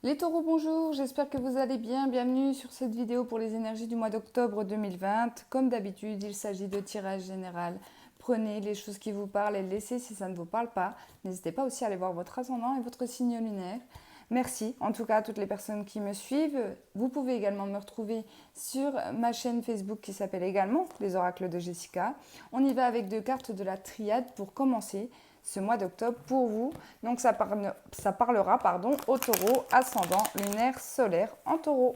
Les taureaux, bonjour, j'espère que vous allez bien. Bienvenue sur cette vidéo pour les énergies du mois d'octobre 2020. Comme d'habitude, il s'agit de tirage général. Prenez les choses qui vous parlent et laissez si ça ne vous parle pas. N'hésitez pas aussi à aller voir votre ascendant et votre signe lunaire. Merci en tout cas à toutes les personnes qui me suivent. Vous pouvez également me retrouver sur ma chaîne Facebook qui s'appelle également Les Oracles de Jessica. On y va avec 2 cartes de la triade pour commencer ce mois d'octobre pour vous. Donc ça parlera au taureau, ascendant, lunaire, solaire en taureau.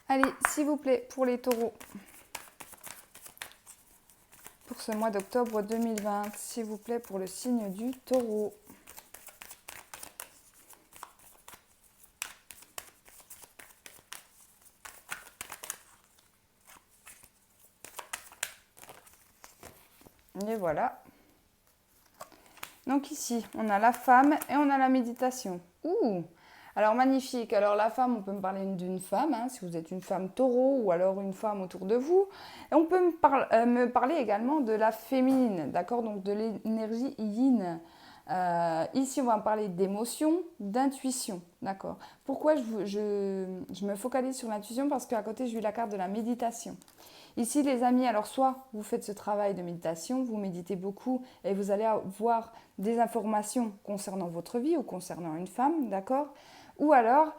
Allez, s'il vous plaît, pour les taureaux, pour ce mois d'octobre 2020, s'il vous plaît, pour le signe du taureau. Et voilà. Donc ici, on a la femme et on a la méditation. Ouh! Alors magnifique. Alors la femme, on peut me parler d'une femme, hein, si vous êtes une femme taureau ou alors une femme autour de vous. Et on peut me parler également de la féminine, d'accord? Donc de l'énergie yin. Ici, on va parler d'émotion, d'intuition, d'accord? Pourquoi je me focalise sur l'intuition? Parce qu'à côté, j'ai eu la carte de la méditation. Ici, les amis, alors soit vous faites ce travail de méditation, vous méditez beaucoup et vous allez avoir des informations concernant votre vie ou concernant une femme, d'accord? Ou alors,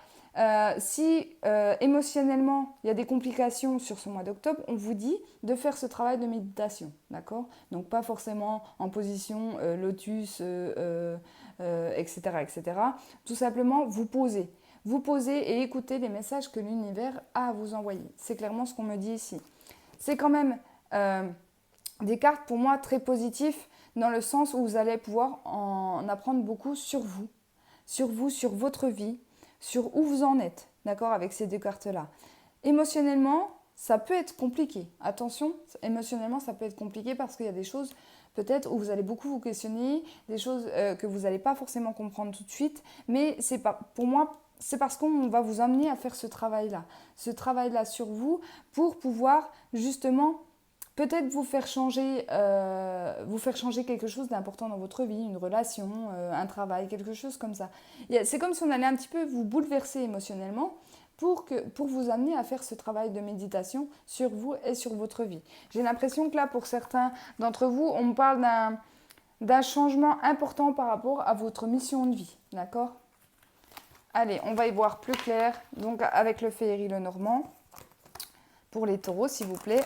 si émotionnellement il y a des complications sur ce mois d'octobre, on vous dit de faire ce travail de méditation, d'accord? Donc pas forcément en position lotus, etc., etc. Tout simplement, vous posez. Vous posez et écoutez les messages que l'univers a à vous envoyer. C'est clairement ce qu'on me dit ici. C'est quand même des cartes pour moi très positives dans le sens où vous allez pouvoir en apprendre beaucoup sur vous, sur votre vie, sur où vous en êtes, d'accord, avec ces 2 cartes-là. Émotionnellement, ça peut être compliqué. Attention, émotionnellement, ça peut être compliqué parce qu'il y a des choses peut-être où vous allez beaucoup vous questionner, des choses que vous n'allez pas forcément comprendre tout de suite, mais c'est pas, pour moi, c'est parce qu'on va vous amener à faire ce travail-là sur vous pour pouvoir justement peut-être vous faire changer quelque chose d'important dans votre vie, une relation, un travail, quelque chose comme ça. C'est comme si on allait un petit peu vous bouleverser émotionnellement pour vous amener à faire ce travail de méditation sur vous et sur votre vie. J'ai l'impression que là, pour certains d'entre vous, on me parle d'un changement important par rapport à votre mission de vie, d'accord? Allez, on va y voir plus clair, donc avec le féerie le normand, pour les taureaux, s'il vous plaît.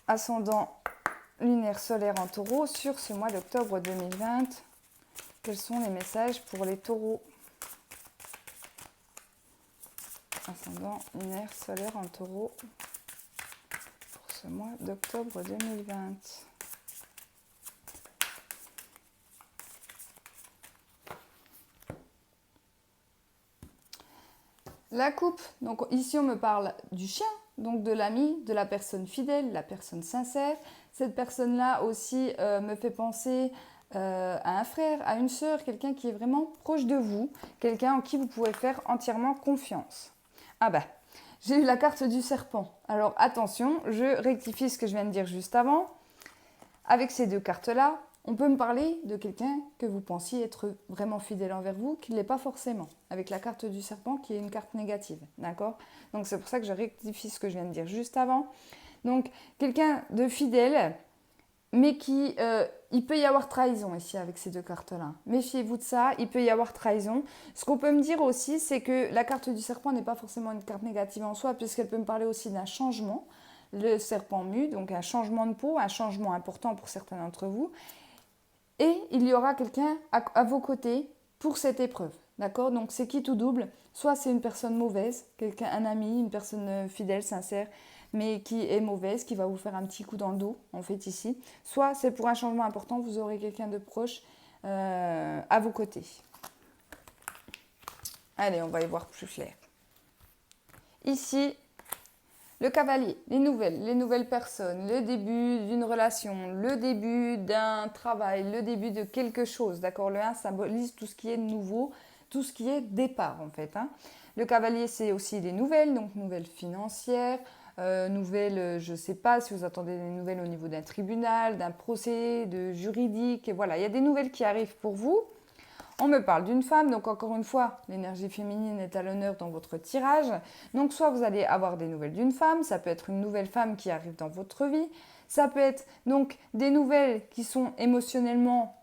Ascendant lunaire solaire en taureau sur ce mois d'octobre 2020. Quels sont les messages pour les taureaux? Ascendant lunaire solaire en taureau pour ce mois d'octobre 2020. La coupe, donc ici on me parle du chien, donc de l'ami, de la personne fidèle, la personne sincère. Cette personne-là aussi me fait penser à un frère, à une sœur, quelqu'un qui est vraiment proche de vous, quelqu'un en qui vous pouvez faire entièrement confiance. Ah bah, j'ai eu la carte du serpent. Alors attention, je rectifie ce que je viens de dire juste avant. Avec ces 2 cartes-là, on peut me parler de quelqu'un que vous pensiez être vraiment fidèle envers vous, qui ne l'est pas forcément, avec la carte du serpent qui est une carte négative, d'accord? Donc c'est pour ça que je rectifie ce que je viens de dire juste avant. Donc quelqu'un de fidèle, mais il peut y avoir trahison ici avec ces 2 cartes-là. Méfiez-vous de ça, il peut y avoir trahison. Ce qu'on peut me dire aussi, c'est que la carte du serpent n'est pas forcément une carte négative en soi, puisqu'elle peut me parler aussi d'un changement. Le serpent mue, donc un changement de peau, un changement important pour certains d'entre vous. Et il y aura quelqu'un à vos côtés pour cette épreuve. D'accord? Donc c'est qui tout double? Soit c'est une personne mauvaise, quelqu'un, un ami, une personne fidèle, sincère, mais qui est mauvaise, qui va vous faire un petit coup dans le dos, en fait, ici. Soit c'est pour un changement important, vous aurez quelqu'un de proche à vos côtés. Allez, on va y voir plus clair. Ici, le cavalier, les nouvelles personnes, le début d'une relation, le début d'un travail, le début de quelque chose. D'accord? Le 1 symbolise tout ce qui est nouveau, tout ce qui est départ en fait. Hein. Le cavalier, c'est aussi des nouvelles, donc nouvelles financières, nouvelles, je ne sais pas si vous attendez des nouvelles au niveau d'un tribunal, d'un procès, de juridique. Et voilà, il y a des nouvelles qui arrivent pour vous. On me parle d'une femme, donc encore une fois, l'énergie féminine est à l'honneur dans votre tirage. Donc soit vous allez avoir des nouvelles d'une femme, ça peut être une nouvelle femme qui arrive dans votre vie, ça peut être donc des nouvelles qui sont émotionnellement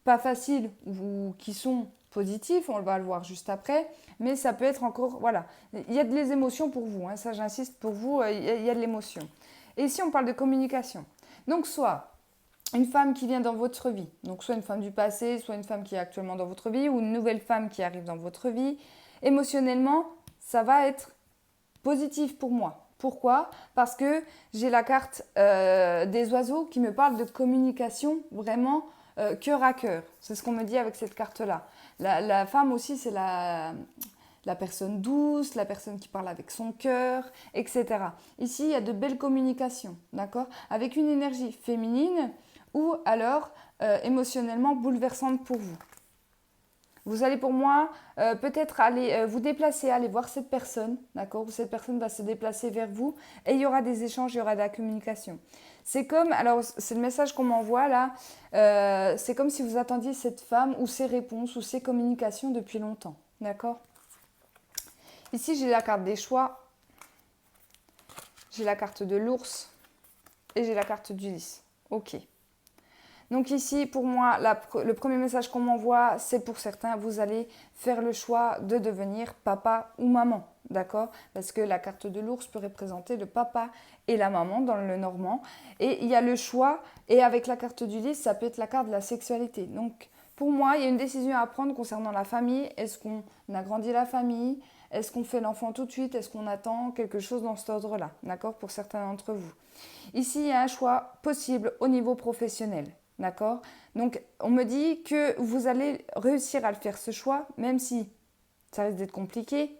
pas faciles ou qui sont positives, on va le voir juste après, mais ça peut être encore, voilà, il y a des émotions pour vous, hein, ça j'insiste pour vous, il y a de l'émotion. Et ici on parle de communication, donc soit une femme qui vient dans votre vie, donc soit une femme du passé, soit une femme qui est actuellement dans votre vie, ou une nouvelle femme qui arrive dans votre vie, émotionnellement, ça va être positif pour moi. Pourquoi? Parce que j'ai la carte des oiseaux qui me parle de communication vraiment cœur à cœur. C'est ce qu'on me dit avec cette carte-là. La femme aussi, c'est la personne douce, la personne qui parle avec son cœur, etc. Ici, il y a de belles communications, d'accord? Avec une énergie féminine ou alors émotionnellement bouleversante pour vous. Vous allez pour moi peut-être aller vous déplacer, aller voir cette personne, d'accord? Cette personne va se déplacer vers vous et il y aura des échanges, il y aura de la communication. C'est comme, alors c'est le message qu'on m'envoie là, c'est comme si vous attendiez cette femme ou ses réponses ou ses communications depuis longtemps, d'accord? Ici j'ai la carte des choix, j'ai la carte de l'ours et j'ai la carte du lys. Ok. Donc ici, pour moi, le premier message qu'on m'envoie, c'est pour certains, vous allez faire le choix de devenir papa ou maman, d'accord? Parce que la carte de l'ours peut représenter le papa et la maman dans le normand. Et il y a le choix, et avec la carte du lys, ça peut être la carte de la sexualité. Donc pour moi, il y a une décision à prendre concernant la famille. Est-ce qu'on agrandit la famille? Est-ce qu'on fait l'enfant tout de suite? Est-ce qu'on attend quelque chose dans cet ordre-là, d'accord? Pour certains d'entre vous. Ici, il y a un choix possible au niveau professionnel. D'accord? Donc, on me dit que vous allez réussir à le faire ce choix, même si ça risque d'être compliqué.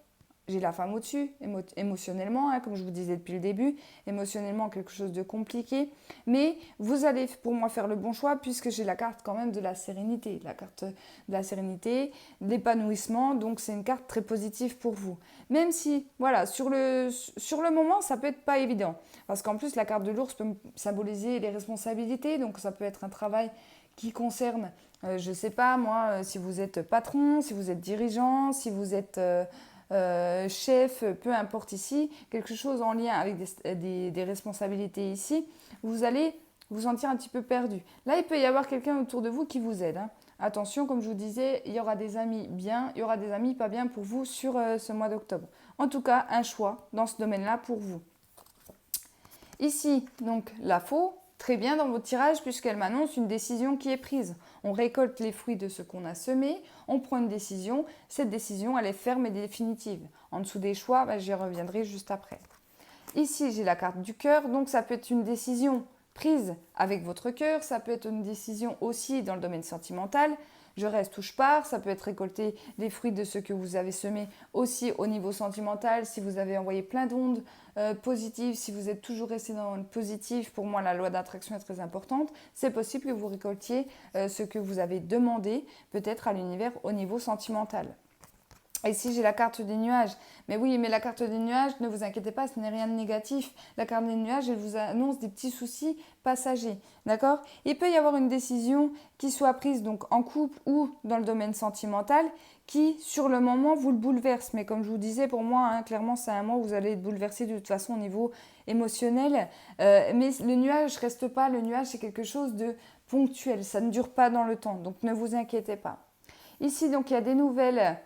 J'ai la femme au-dessus, émotionnellement, hein, comme je vous disais depuis le début, émotionnellement quelque chose de compliqué. Mais vous allez pour moi faire le bon choix puisque j'ai la carte quand même de la sérénité. La carte de la sérénité, de l'épanouissement, donc c'est une carte très positive pour vous. Même si, voilà, sur le moment, ça peut être pas évident. Parce qu'en plus, la carte de l'ours peut symboliser les responsabilités, donc ça peut être un travail qui concerne, je ne sais pas moi, si vous êtes patron, si vous êtes dirigeant, si vous êtes chef, peu importe ici, quelque chose en lien avec des responsabilités ici, vous allez vous sentir un petit peu perdu. Là, il peut y avoir quelqu'un autour de vous qui vous aide, hein. Attention, comme je vous disais, il y aura des amis bien, il y aura des amis pas bien pour vous sur ce mois d'octobre. En tout cas, un choix dans ce domaine-là pour vous. Ici, donc, la faux, très bien dans votre tirage puisqu'elle m'annonce une décision qui est prise. On récolte les fruits de ce qu'on a semé, on prend une décision, cette décision elle est ferme et définitive. En dessous des choix, j'y reviendrai juste après. Ici j'ai la carte du cœur, donc ça peut être une décision prise avec votre cœur, ça peut être une décision aussi dans le domaine sentimental. Je reste ou je pars, ça peut être récolter les fruits de ce que vous avez semé aussi au niveau sentimental, si vous avez envoyé plein d'ondes positives, si vous êtes toujours resté dans le positif, pour moi la loi d'attraction est très importante, c'est possible que vous récoltiez ce que vous avez demandé peut-être à l'univers au niveau sentimental. Ici, j'ai la carte des nuages. Mais oui, mais la carte des nuages, ne vous inquiétez pas, ce n'est rien de négatif. La carte des nuages, elle vous annonce des petits soucis passagers. D'accord? Il peut y avoir une décision qui soit prise donc en couple ou dans le domaine sentimental qui, sur le moment, vous le bouleverse. Mais comme je vous disais, pour moi, hein, clairement, c'est un mois où vous allez être bouleversé de toute façon au niveau émotionnel. Mais le nuage ne reste pas. Le nuage, c'est quelque chose de ponctuel. Ça ne dure pas dans le temps. Donc, ne vous inquiétez pas. Ici, donc, il y a des nouvelles...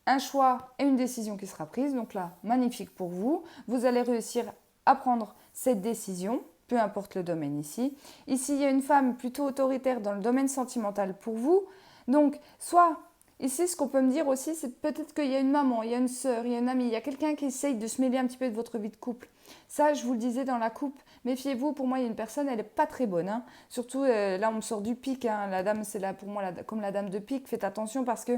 Un choix et une décision qui sera prise. Donc là, magnifique pour vous. Vous allez réussir à prendre cette décision, peu importe le domaine ici. Ici, il y a une femme plutôt autoritaire dans le domaine sentimental pour vous. Donc, soit, ici, ce qu'on peut me dire aussi, c'est peut-être qu'il y a une maman, il y a une sœur, il y a une amie, il y a quelqu'un qui essaye de se mêler un petit peu de votre vie de couple. Ça, je vous le disais dans la coupe, méfiez-vous, pour moi, il y a une personne, elle n'est pas très bonne. Hein. Surtout, là, on me sort du pic. Hein. La dame, c'est là pour moi comme la dame de pique. Faites attention parce que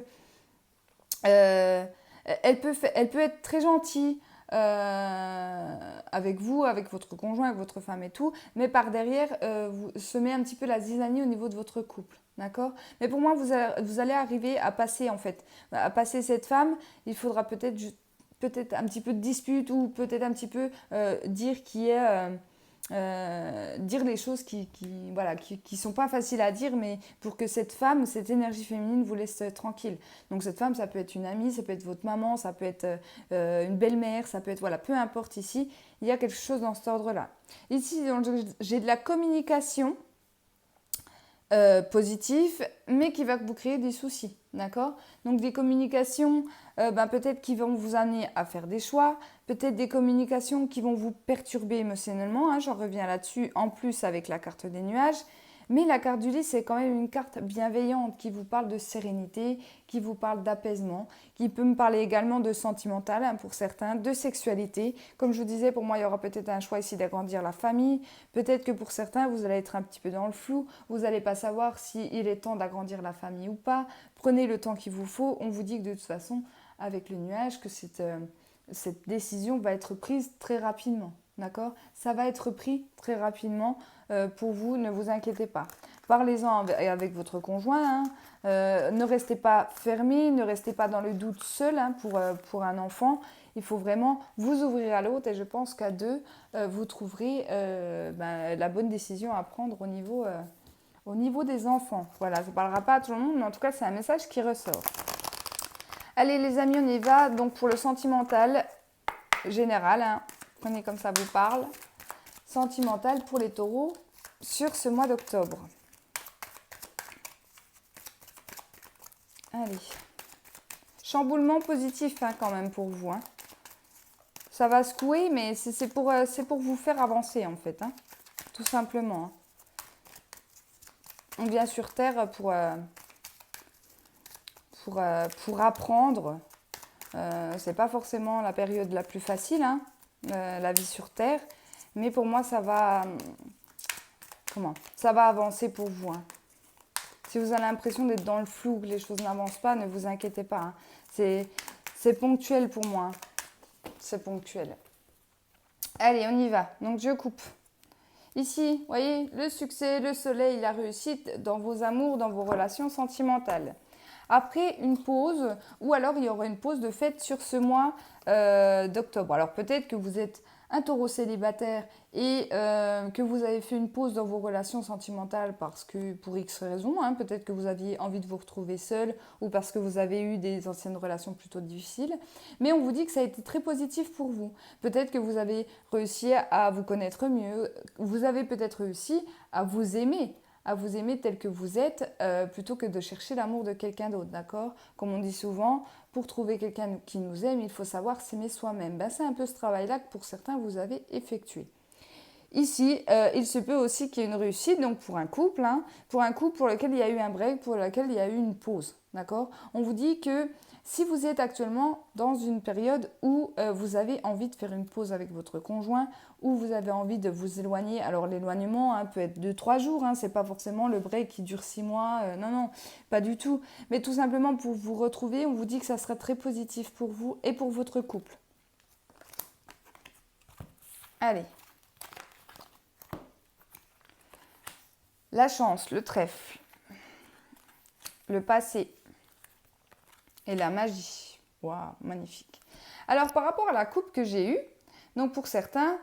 elle peut être très gentille avec vous, avec votre conjoint, avec votre femme et tout, mais par derrière, vous semez un petit peu la zizanie au niveau de votre couple, d'accord? Mais pour moi, vous allez arriver à passer, en fait, à passer cette femme, il faudra peut-être un petit peu de dispute ou peut-être un petit peu dire qui est... dire les choses voilà, qui sont pas faciles à dire, mais pour que cette femme, cette énergie féminine vous laisse tranquille. Donc cette femme, ça peut être une amie, ça peut être votre maman, ça peut être une belle-mère, ça peut être, voilà, peu importe ici, il y a quelque chose dans cet ordre-là. Ici, donc, j'ai de la communication positive, mais qui va vous créer des soucis, d'accord? Donc des communications, peut-être qui vont vous amener à faire des choix, peut-être des communications qui vont vous perturber émotionnellement, hein, j'en reviens là-dessus en plus avec la carte des nuages. Mais la carte du lit, c'est quand même une carte bienveillante qui vous parle de sérénité, qui vous parle d'apaisement, qui peut me parler également de sentimental, hein, pour certains, de sexualité. Comme je vous disais, pour moi, il y aura peut-être un choix ici d'agrandir la famille. Peut-être que pour certains, vous allez être un petit peu dans le flou. Vous n'allez pas savoir s'il est temps d'agrandir la famille ou pas. Prenez le temps qu'il vous faut. On vous dit que de toute façon, avec le nuage, que cette décision va être prise très rapidement. D'accord? Ça va être pris très rapidement pour vous, ne vous inquiétez pas. Parlez-en avec votre conjoint, hein. Ne restez pas fermé, ne restez pas dans le doute seul, hein, pour un enfant. Il faut vraiment vous ouvrir à l'autre et je pense qu'à deux, vous trouverez la bonne décision à prendre au niveau des enfants. Voilà, ça ne parlera pas à tout le monde, mais en tout cas, c'est un message qui ressort. Allez les amis, on y va. Donc pour le sentimental général, hein, prenez comme ça vous parle. Sentimental pour les taureaux sur ce mois d'octobre. Allez. Chamboulement positif, hein, quand même pour vous, hein. Ça va secouer, mais c'est pour vous faire avancer en fait, hein, tout simplement, hein. On vient sur Terre pour apprendre. C'est pas forcément la période la plus facile, hein, la vie sur Terre. Mais pour moi, ça va avancer pour vous, hein. Si vous avez l'impression d'être dans le flou, que les choses n'avancent pas, ne vous inquiétez pas, hein. C'est ponctuel pour moi, hein. C'est ponctuel. Allez, on y va. Donc, je coupe. Ici, vous voyez, le succès, le soleil, la réussite dans vos amours, dans vos relations sentimentales. Après une pause, ou alors il y aura une pause de fête sur ce mois d'octobre. Alors peut-être que vous êtes un taureau célibataire et que vous avez fait une pause dans vos relations sentimentales parce que pour X raisons, hein, peut-être que vous aviez envie de vous retrouver seul ou parce que vous avez eu des anciennes relations plutôt difficiles. Mais on vous dit que ça a été très positif pour vous. Peut-être que vous avez réussi à vous connaître mieux, vous avez peut-être réussi à vous aimer tel que vous êtes, plutôt que de chercher l'amour de quelqu'un d'autre, d'accord? Comme on dit souvent, pour trouver quelqu'un qui nous aime, il faut savoir s'aimer soi-même. C'est un peu ce travail-là que pour certains, vous avez effectué. Ici, il se peut aussi qu'il y ait une réussite, donc pour un couple, hein, pour lequel il y a eu un break, pour lequel il y a eu une pause, d'accord? On vous dit que si vous êtes actuellement dans une période où vous avez envie de faire une pause avec votre conjoint, où vous avez envie de vous éloigner, alors l'éloignement, hein, peut être 2-3 jours, hein, c'est pas forcément le break qui dure 6 mois, non, pas du tout. Mais tout simplement pour vous retrouver, on vous dit que ça sera très positif pour vous et pour votre couple. Allez. La chance, le trèfle, le passé et la magie. Waouh, magnifique. Alors, par rapport à la coupe que j'ai eue, donc pour certains,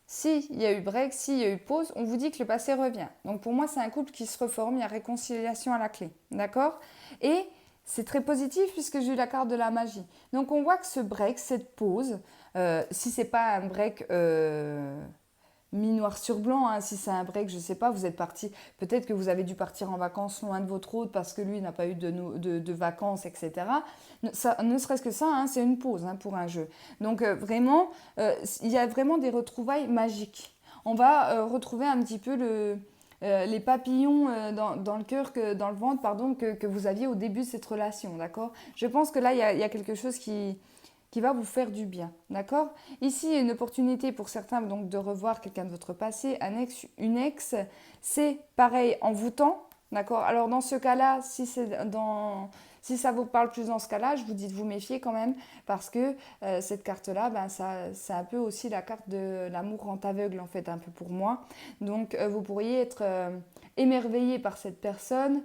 s'il y a eu break, s'il y a eu pause, on vous dit que le passé revient. Donc pour moi, c'est un couple qui se reforme, il y a réconciliation à la clé. D'accord? Et c'est très positif puisque j'ai eu la carte de la magie. Donc on voit que ce break, cette pause, si c'est pas un break mis noir sur blanc, hein, si c'est un break, je sais pas, vous êtes parti, peut-être que vous avez dû partir en vacances loin de votre hôte parce que lui n'a pas eu de vacances, etc. Ça, ne serait-ce que ça, hein, c'est une pause, hein, pour un jeu. Donc vraiment, il y a vraiment des retrouvailles magiques. On va retrouver un petit peu les papillons dans le cœur, dans le ventre, pardon, que vous aviez au début de cette relation, d'accord? Je pense que là, il y a quelque chose qui va vous faire du bien, d'accord? Ici, il y a une opportunité pour certains donc de revoir quelqu'un de votre passé, un ex, une ex, c'est pareil, envoûtant, d'accord? Alors dans ce cas-là, si ça vous parle plus dans ce cas-là, je vous dis de vous méfier quand même, parce que cette carte-là, c'est un peu aussi la carte de l'amour rend aveugle, en fait, un peu pour moi. Donc vous pourriez être émerveillé par cette personne,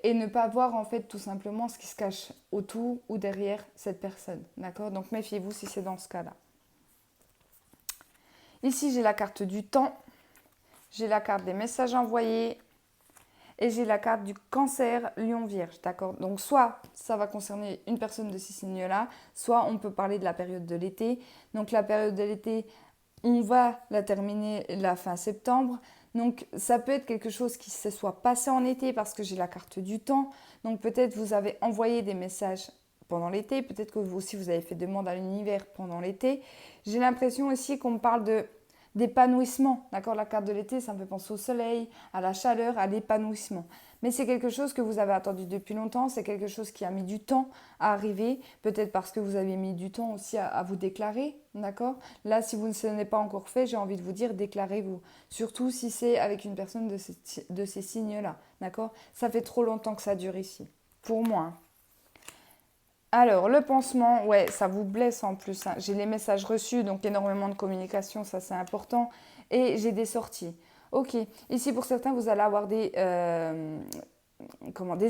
et ne pas voir en fait tout simplement ce qui se cache autour ou derrière cette personne, d'accord? Donc méfiez-vous si c'est dans ce cas-là. Ici, j'ai la carte du temps, j'ai la carte des messages envoyés et j'ai la carte du cancer, lion, vierge, d'accord? Donc, soit ça va concerner une personne de ces signes-là, soit on peut parler de la période de l'été. Donc, la période de l'été, on va la terminer la fin septembre. Donc, ça peut être quelque chose qui se soit passé en été parce que j'ai la carte du temps. Donc, peut-être vous avez envoyé des messages pendant l'été. Peut-être que vous aussi, vous avez fait demande à l'univers pendant l'été. J'ai l'impression aussi qu'on me parle d'épanouissement. D'accord? La carte de l'été, ça me fait penser au soleil, à la chaleur, à l'épanouissement. Mais c'est quelque chose que vous avez attendu depuis longtemps. C'est quelque chose qui a mis du temps à arriver. Peut-être parce que vous avez mis du temps aussi à vous déclarer. D'accord? Là, si vous ne ce n'est pas encore fait, j'ai envie de vous dire, déclarez-vous. Surtout si c'est avec une personne de ces signes-là. D'accord? Ça fait trop longtemps que ça dure ici. Pour moi. Hein. Alors, le pansement, ouais, ça vous blesse en plus. Hein. J'ai les messages reçus, donc énormément de communication, ça c'est important. Et j'ai des sorties. Ok, ici pour certains, vous allez avoir des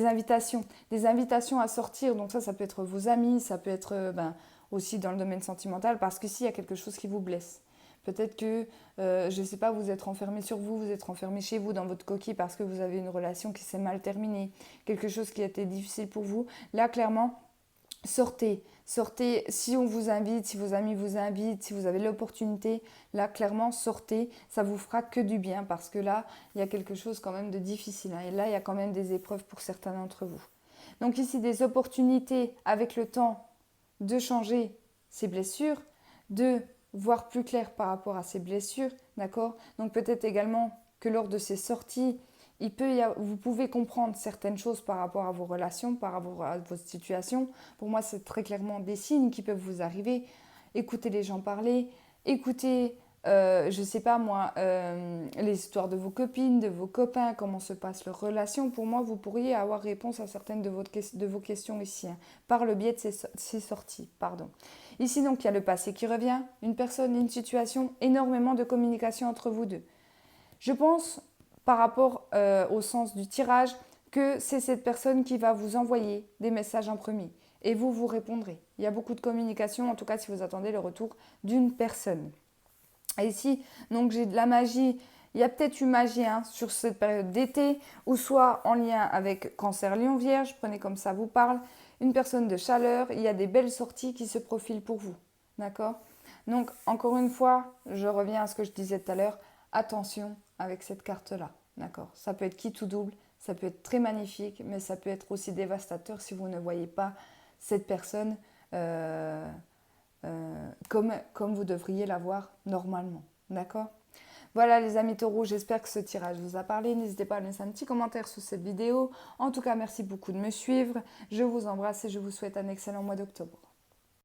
invitations à sortir. Donc ça peut être vos amis, ça peut être aussi dans le domaine sentimental, parce qu'ici, il y a quelque chose qui vous blesse. Peut-être que, je ne sais pas, vous êtes renfermé sur vous, vous êtes renfermé chez vous dans votre coquille parce que vous avez une relation qui s'est mal terminée, quelque chose qui a été difficile pour vous. Là, clairement, sortez, sortez, si on vous invite, si vos amis vous invitent, si vous avez l'opportunité, là clairement sortez, ça vous fera que du bien parce que là, il y a quelque chose quand même de difficile hein, et là, il y a quand même des épreuves pour certains d'entre vous. Donc ici, des opportunités avec le temps de changer ces blessures, de voir plus clair par rapport à ces blessures, d'accord? Donc peut-être également que lors de ces sorties, vous pouvez comprendre certaines choses par rapport à vos relations, par rapport à votre situation. Pour moi, c'est très clairement des signes qui peuvent vous arriver. Écoutez les gens parler, écoutez, je ne sais pas moi, les histoires de vos copines, de vos copains, comment se passe leur relation. Pour moi, vous pourriez avoir réponse à certaines de vos questions ici, hein, par le biais de ces sorties. Pardon. Ici, donc, il y a le passé qui revient, une personne, une situation, énormément de communication entre vous deux. Je pense, par rapport au sens du tirage, que c'est cette personne qui va vous envoyer des messages en premier. Et vous répondrez. Il y a beaucoup de communication, en tout cas si vous attendez le retour d'une personne. Et ici, donc j'ai de la magie. Il y a peut-être une magie hein, sur cette période d'été, ou soit en lien avec Cancer, Lion, Vierge, prenez comme ça vous parle, une personne de chaleur, il y a des belles sorties qui se profilent pour vous. D'accord? Donc, encore une fois, je reviens à ce que je disais tout à l'heure, attention avec cette carte-là. D'accord? Ça peut être quitte ou double, ça peut être très magnifique, mais ça peut être aussi dévastateur si vous ne voyez pas cette personne comme vous devriez la voir normalement. D'accord? Voilà les amis taureaux, j'espère que ce tirage vous a parlé. N'hésitez pas à laisser un petit commentaire sous cette vidéo. En tout cas, merci beaucoup de me suivre. Je vous embrasse et je vous souhaite un excellent mois d'octobre.